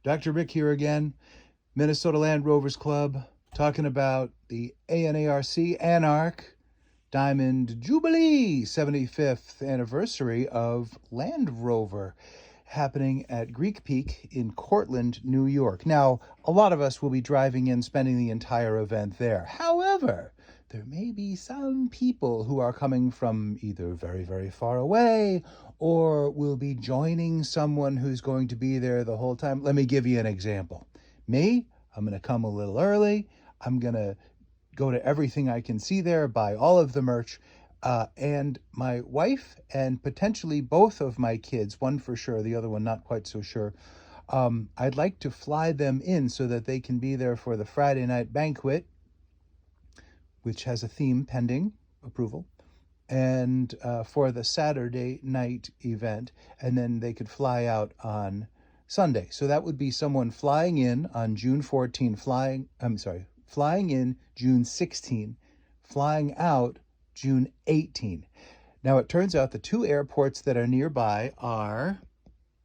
Dr. Rick here again, Minnesota Land Rovers Club, talking about the ANARC Diamond Jubilee 75th anniversary of Land Rover happening at Greek Peak in Cortland, New York. Now, a lot of us will be driving in, spending the entire event there. However, there may be some people who are coming from either very, very far away or will be joining someone who's going to be there the whole time. Let me give you an example. Me, I'm going to come a little early. I'm going to go to everything I can see there, buy all of the merch. And my wife and potentially both of my kids, one for sure, the other one not quite so sure, I'd like to fly them in so that they can be there for the Friday night banquet, which has a theme pending approval, and for the Saturday night event, and then they could fly out on Sunday. So that would be someone flying in on June 14, flying in June 16, flying out June 18. Now it turns out the two airports that are nearby are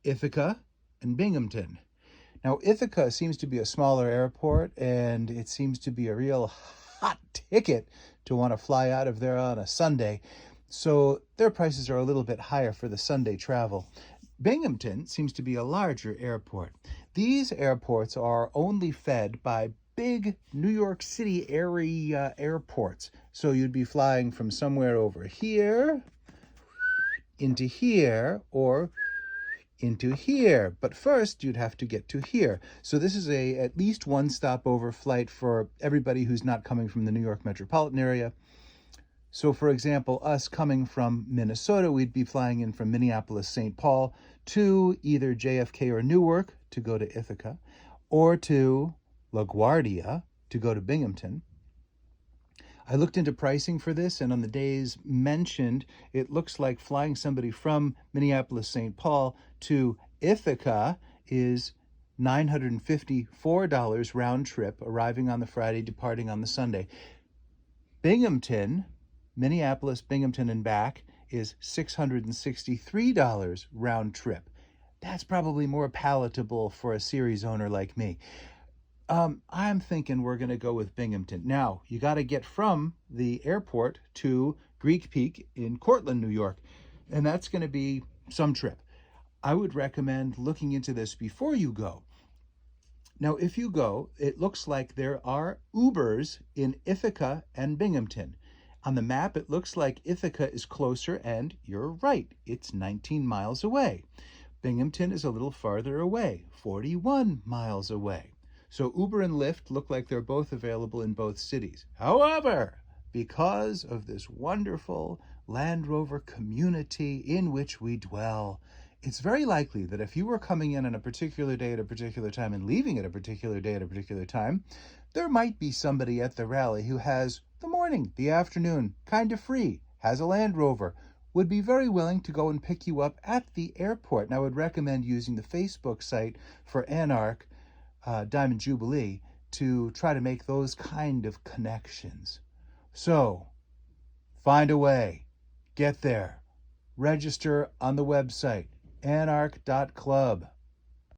Ithaca and Binghamton. Now Ithaca seems to be a smaller airport, and it seems to be a real hot ticket to want to fly out of there on a Sunday. So their prices are a little bit higher for the Sunday travel. Binghamton seems to be a larger airport. These airports are only fed by big New York City area airports. So you'd be flying from somewhere over here into here or into here. But first you'd have to get to here. So this is at least one stopover flight for everybody who's not coming from the New York metropolitan area. So for example, us coming from Minnesota, we'd be flying in from Minneapolis, St. Paul to either JFK or Newark to go to Ithaca, or to LaGuardia to go to Binghamton. I looked into pricing for this, and on the days mentioned, it looks like flying somebody from Minneapolis, St. Paul to Ithaca is $954 round trip, arriving on the Friday, departing on the Sunday. Binghamton, Minneapolis, Binghamton, and back is $663 round trip. That's probably more palatable for a series owner like me. I'm thinking we're going to go with Binghamton. Now, you got to get from the airport to Greek Peak in Cortland, New York, and that's going to be some trip. I would recommend looking into this before you go. Now, if you go, it looks like there are Ubers in Ithaca and Binghamton. On the map, it looks like Ithaca is closer, and you're right, it's 19 miles away. Binghamton is a little farther away, 41 miles away. So Uber and Lyft look like they're both available in both cities. However, because of this wonderful Land Rover community in which we dwell, it's very likely that if you were coming in on a particular day at a particular time and leaving at a particular day at a particular time, there might be somebody at the rally who has the morning, the afternoon, kind of free, has a Land Rover, would be very willing to go and pick you up at the airport. And I would recommend using the Facebook site for ANARC Diamond Jubilee to try to make those kind of connections. So, find a way, get there, register on the website, anarc.club.